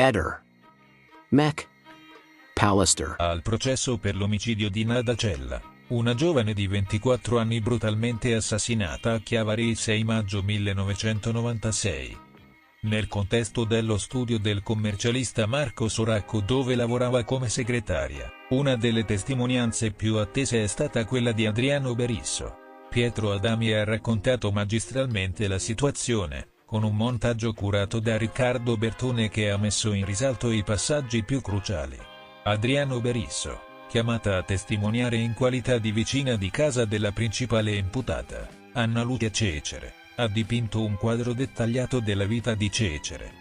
Eder. Mech. Pallister. Al processo per l'omicidio di Nada Cella, una giovane di 24 anni brutalmente assassinata a Chiavari il 6 maggio 1996. Nel contesto dello studio del commercialista Marco Soracco dove lavorava come segretaria, una delle testimonianze più attese è stata quella di Adriano Berisso. Pietro Adami ha raccontato magistralmente la situazione, con un montaggio curato da Riccardo Bertone che ha messo in risalto i passaggi più cruciali. Adriano Berisso, chiamata a testimoniare in qualità di vicina di casa della principale imputata, Anna Lucia Cecere, ha dipinto un quadro dettagliato della vita di Cecere,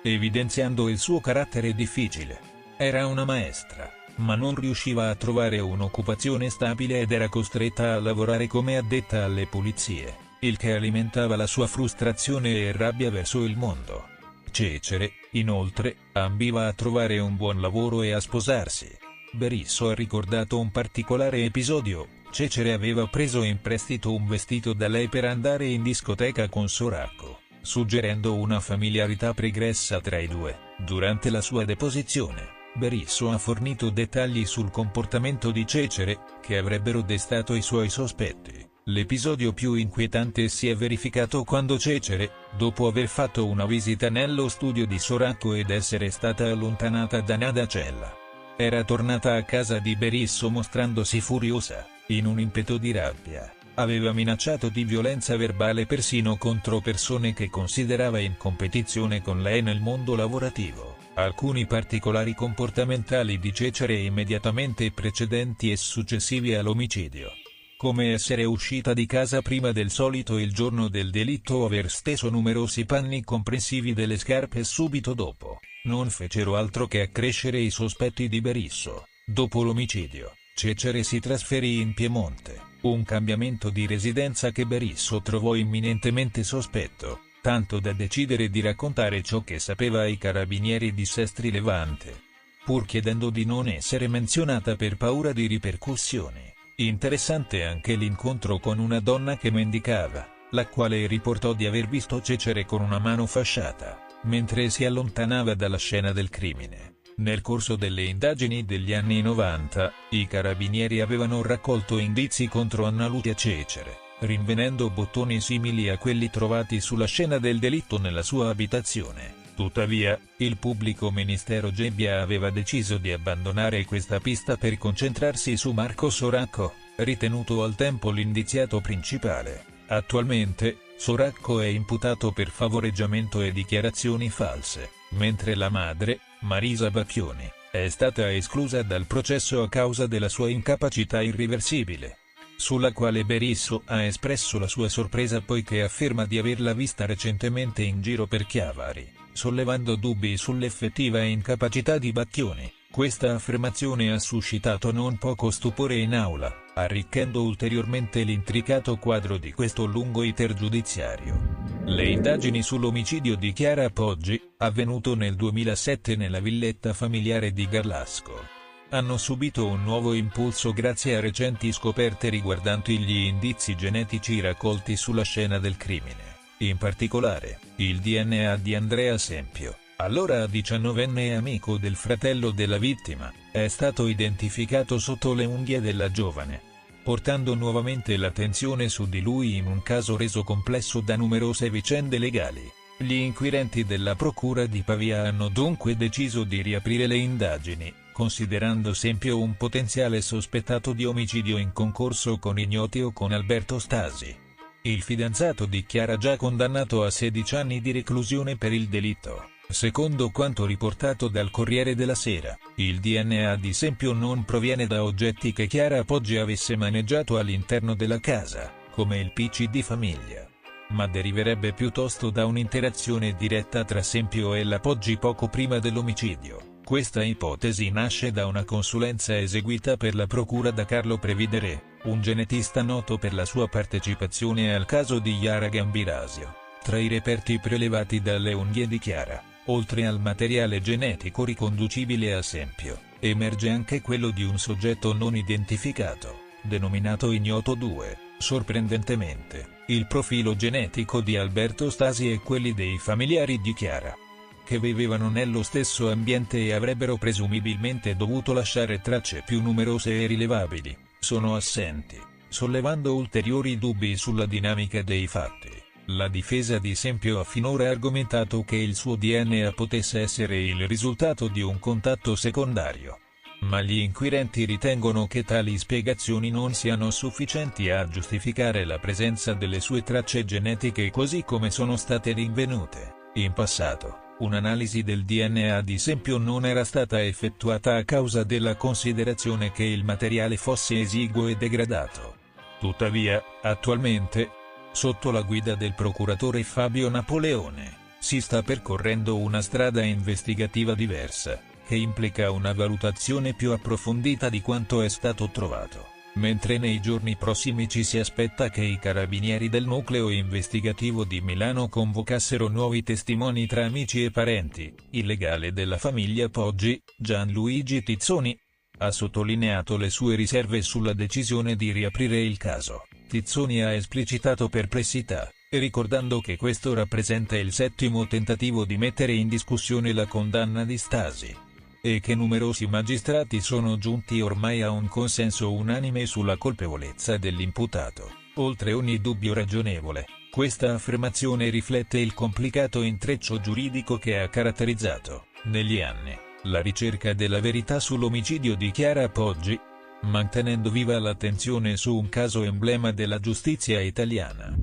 evidenziando il suo carattere difficile. Era una maestra, ma non riusciva a trovare un'occupazione stabile ed era costretta a lavorare come addetta alle pulizie, il che alimentava la sua frustrazione e rabbia verso il mondo. Cecere, inoltre, ambiva a trovare un buon lavoro e a sposarsi. Berisso ha ricordato un particolare episodio: Cecere aveva preso in prestito un vestito da lei per andare in discoteca con Soracco, suggerendo una familiarità pregressa tra i due. Durante la sua deposizione, Berisso ha fornito dettagli sul comportamento di Cecere, che avrebbero destato i suoi sospetti. L'episodio più inquietante si è verificato quando Cecere, dopo aver fatto una visita nello studio di Soracco ed essere stata allontanata da Nada Cella, era tornata a casa di Berisso mostrandosi furiosa, in un impeto di rabbia. Aveva minacciato di violenza verbale persino contro persone che considerava in competizione con lei nel mondo lavorativo. Alcuni particolari comportamentali di Cecere immediatamente precedenti e successivi all'omicidio, come essere uscita di casa prima del solito il giorno del delitto o aver steso numerosi panni comprensivi delle scarpe subito dopo, non fecero altro che accrescere i sospetti di Berisso. Dopo l'omicidio, Cecere si trasferì in Piemonte, un cambiamento di residenza che Berisso trovò imminentemente sospetto, tanto da decidere di raccontare ciò che sapeva ai carabinieri di Sestri Levante, pur chiedendo di non essere menzionata per paura di ripercussioni. Interessante anche l'incontro con una donna che mendicava, la quale riportò di aver visto Cecere con una mano fasciata, mentre si allontanava dalla scena del crimine. Nel corso delle indagini degli anni 90, i carabinieri avevano raccolto indizi contro Anna Lucia Cecere, rinvenendo bottoni simili a quelli trovati sulla scena del delitto nella sua abitazione. Tuttavia, il pubblico ministero Gebbia aveva deciso di abbandonare questa pista per concentrarsi su Marco Soracco, ritenuto al tempo l'indiziato principale. Attualmente, Soracco è imputato per favoreggiamento e dichiarazioni false, mentre la madre, Marisa Bacchioni, è stata esclusa dal processo a causa della sua incapacità irreversibile, sulla quale Berisso ha espresso la sua sorpresa poiché afferma di averla vista recentemente in giro per Chiavari, sollevando dubbi sull'effettiva incapacità di Bacchioni. Questa affermazione ha suscitato non poco stupore in aula, arricchendo ulteriormente l'intricato quadro di questo lungo iter giudiziario. Le indagini sull'omicidio di Chiara Poggi, avvenuto nel 2007 nella villetta familiare di Garlasco, hanno subito un nuovo impulso grazie a recenti scoperte riguardanti gli indizi genetici raccolti sulla scena del crimine. In particolare, il DNA di Andrea Sempio, allora 19enne amico del fratello della vittima, è stato identificato sotto le unghie della giovane, portando nuovamente l'attenzione su di lui in un caso reso complesso da numerose vicende legali. Gli inquirenti della procura di Pavia hanno dunque deciso di riaprire le indagini, considerando Sempio un potenziale sospettato di omicidio in concorso con ignoti o con Alberto Stasi, il fidanzato di Chiara già condannato a 16 anni di reclusione per il delitto. Secondo quanto riportato dal Corriere della Sera, il DNA di Sempio non proviene da oggetti che Chiara Poggi avesse maneggiato all'interno della casa, come il PC di famiglia, ma deriverebbe piuttosto da un'interazione diretta tra Sempio e la Poggi poco prima dell'omicidio. Questa ipotesi nasce da una consulenza eseguita per la procura da Carlo Previdere, un genetista noto per la sua partecipazione al caso di Yara Gambirasio. Tra i reperti prelevati dalle unghie di Chiara, oltre al materiale genetico riconducibile a Sempio, emerge anche quello di un soggetto non identificato, denominato Ignoto 2. Sorprendentemente, il profilo genetico di Alberto Stasi e quelli dei familiari di Chiara, che vivevano nello stesso ambiente e avrebbero presumibilmente dovuto lasciare tracce più numerose e rilevabili, sono assenti, sollevando ulteriori dubbi sulla dinamica dei fatti. La difesa di Sempio ha finora argomentato che il suo DNA potesse essere il risultato di un contatto secondario. Ma gli inquirenti ritengono che tali spiegazioni non siano sufficienti a giustificare la presenza delle sue tracce genetiche così come sono state rinvenute. In passato, un'analisi del DNA di Sempio non era stata effettuata a causa della considerazione che il materiale fosse esiguo e degradato. Tuttavia, attualmente, sotto la guida del procuratore Fabio Napoleone, si sta percorrendo una strada investigativa diversa, che implica una valutazione più approfondita di quanto è stato trovato, mentre nei giorni prossimi ci si aspetta che i carabinieri del nucleo investigativo di Milano convocassero nuovi testimoni tra amici e parenti. Il legale della famiglia Poggi, Gianluigi Tizzoni, ha sottolineato le sue riserve sulla decisione di riaprire il caso. Tizzoni ha esplicitato perplessità, ricordando che questo rappresenta il 7° tentativo di mettere in discussione la condanna di Stasi, e che numerosi magistrati sono giunti ormai a un consenso unanime sulla colpevolezza dell'imputato. Oltre ogni dubbio ragionevole, questa affermazione riflette il complicato intreccio giuridico che ha caratterizzato, negli anni, la ricerca della verità sull'omicidio di Chiara Poggi, mantenendo viva l'attenzione su un caso emblema della giustizia italiana.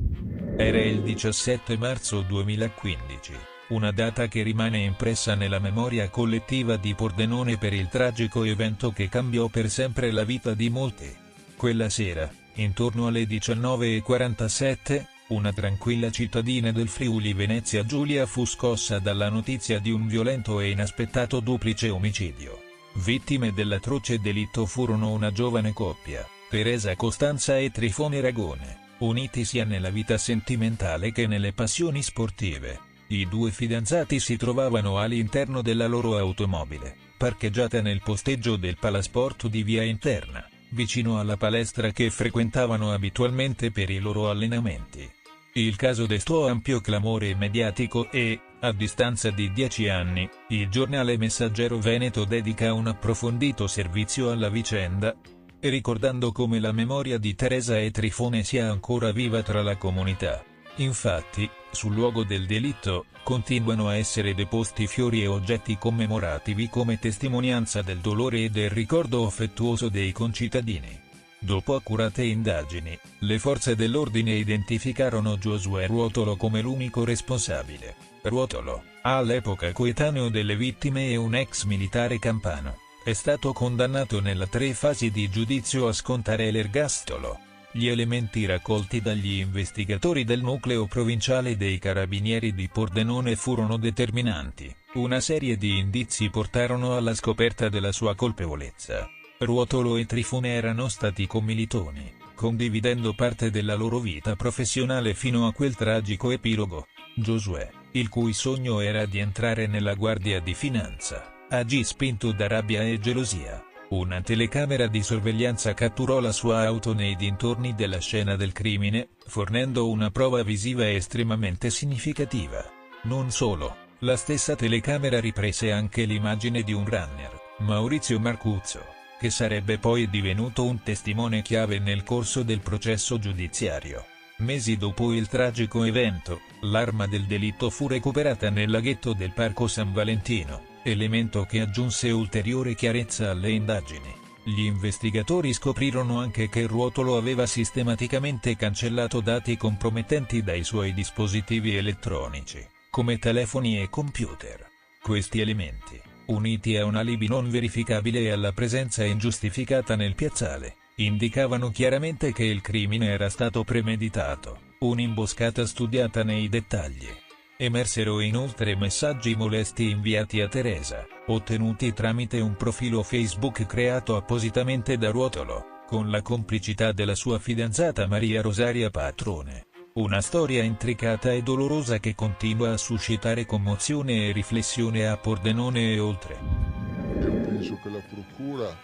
Era il 17 marzo 2015, una data che rimane impressa nella memoria collettiva di Pordenone per il tragico evento che cambiò per sempre la vita di molti. Quella sera, intorno alle 19:47, una tranquilla cittadina del Friuli Venezia Giulia fu scossa dalla notizia di un violento e inaspettato duplice omicidio. Vittime dell'atroce delitto furono una giovane coppia, Teresa Costanza e Trifone Ragone, uniti sia nella vita sentimentale che nelle passioni sportive. I due fidanzati si trovavano all'interno della loro automobile, parcheggiata nel posteggio del Palasport di Via Interna, vicino alla palestra che frequentavano abitualmente per i loro allenamenti. Il caso destò ampio clamore mediatico e, a distanza di 10 anni, il giornale Messaggero Veneto dedica un approfondito servizio alla vicenda, ricordando come la memoria di Teresa e Trifone sia ancora viva tra la comunità. Infatti, sul luogo del delitto, continuano a essere deposti fiori e oggetti commemorativi come testimonianza del dolore e del ricordo affettuoso dei concittadini. Dopo accurate indagini, le forze dell'ordine identificarono Giosuè Ruotolo come l'unico responsabile. Ruotolo, all'epoca coetaneo delle vittime e un ex militare campano, è stato condannato nella 3 fasi di giudizio a scontare l'ergastolo. Gli elementi raccolti dagli investigatori del nucleo provinciale dei Carabinieri di Pordenone furono determinanti. Una serie di indizi portarono alla scoperta della sua colpevolezza. Ruotolo e Trifone erano stati commilitoni, condividendo parte della loro vita professionale fino a quel tragico epilogo. Giosuè, il cui sogno era di entrare nella Guardia di Finanza, agì spinto da rabbia e gelosia. Una telecamera di sorveglianza catturò la sua auto nei dintorni della scena del crimine, fornendo una prova visiva estremamente significativa. Non solo, la stessa telecamera riprese anche l'immagine di un runner, Maurizio Marcuzzo, che sarebbe poi divenuto un testimone chiave nel corso del processo giudiziario. Mesi dopo il tragico evento, l'arma del delitto fu recuperata nel laghetto del Parco San Valentino, elemento che aggiunse ulteriore chiarezza alle indagini. Gli investigatori scoprirono anche che Ruotolo aveva sistematicamente cancellato dati compromettenti dai suoi dispositivi elettronici, come telefoni e computer. Questi elementi, uniti a un alibi non verificabile e alla presenza ingiustificata nel piazzale, indicavano chiaramente che il crimine era stato premeditato, un'imboscata studiata nei dettagli. Emersero inoltre messaggi molesti inviati a Teresa, ottenuti tramite un profilo Facebook creato appositamente da Ruotolo, con la complicità della sua fidanzata Maria Rosaria Patrone. Una storia intricata e dolorosa che continua a suscitare commozione e riflessione a Pordenone e oltre. Io penso che la Procura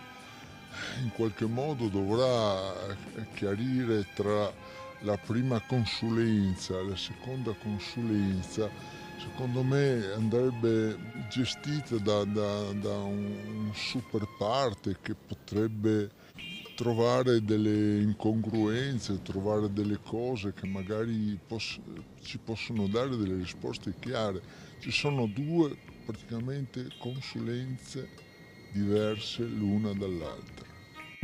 in qualche modo dovrà chiarire tra la prima consulenza e la seconda consulenza secondo me andrebbe gestita da un super parte che potrebbe trovare delle incongruenze, trovare delle cose che magari ci possono dare delle risposte chiare. Ci sono due praticamente consulenze diverse l'una dall'altra.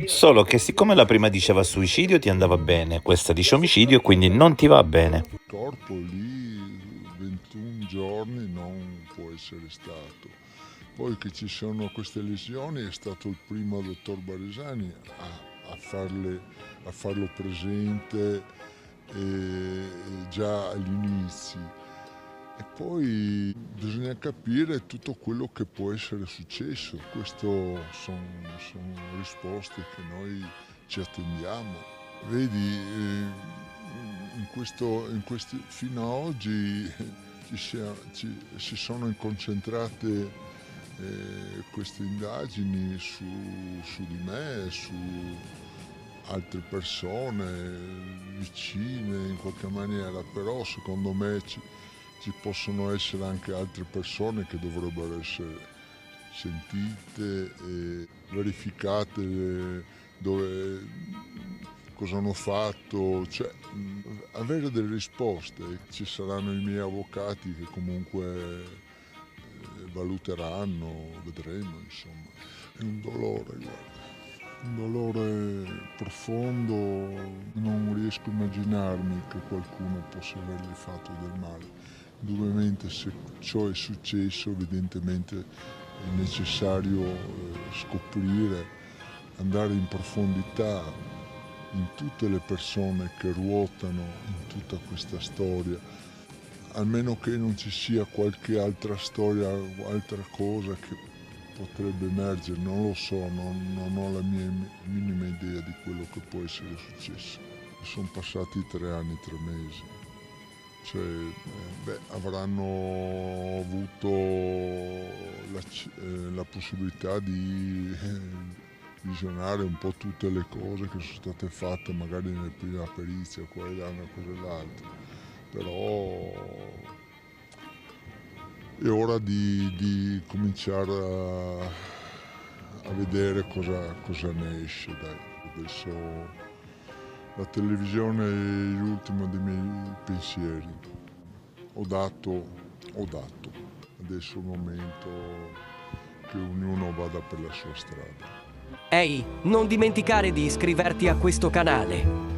Solo che siccome la prima diceva suicidio ti andava bene, questa dice omicidio e quindi non ti va bene. Il corpo lì 21 giorni non può essere stato. Poi che ci sono queste lesioni è stato il primo dottor Baresani a farlo presente già agli inizi. E poi bisogna capire tutto quello che può essere successo. Queste sono risposte che noi ci attendiamo. Vedi, fino ad oggi si sono concentrate queste indagini su di me, su altre persone vicine in qualche maniera, però secondo me ci possono essere anche altre persone che dovrebbero essere sentite e verificate cosa hanno fatto, cioè avere delle risposte. Ci saranno i miei avvocati che comunque valuteranno, vedremo, insomma. È un dolore, guarda, un dolore profondo, non riesco a immaginarmi che qualcuno possa avergli fatto del male. Indubbiamente se ciò è successo evidentemente è necessario scoprire, andare in profondità in tutte le persone che ruotano in tutta questa storia, almeno che non ci sia qualche altra storia o altra cosa che potrebbe emergere, non lo so, non ho la mia minima idea di quello che può essere successo. Sono passati 3 anni, 3 mesi. Cioè, avranno avuto la possibilità di visionare un po' tutte le cose che sono state fatte magari nella prima perizia, qua e là, una cosa e l'altra. Però è ora di cominciare a vedere cosa ne esce, dai. Adesso la televisione è l'ultimo dei miei pensieri. Ho dato. Adesso è il momento che ognuno vada per la sua strada. Ehi, non dimenticare di iscriverti a questo canale.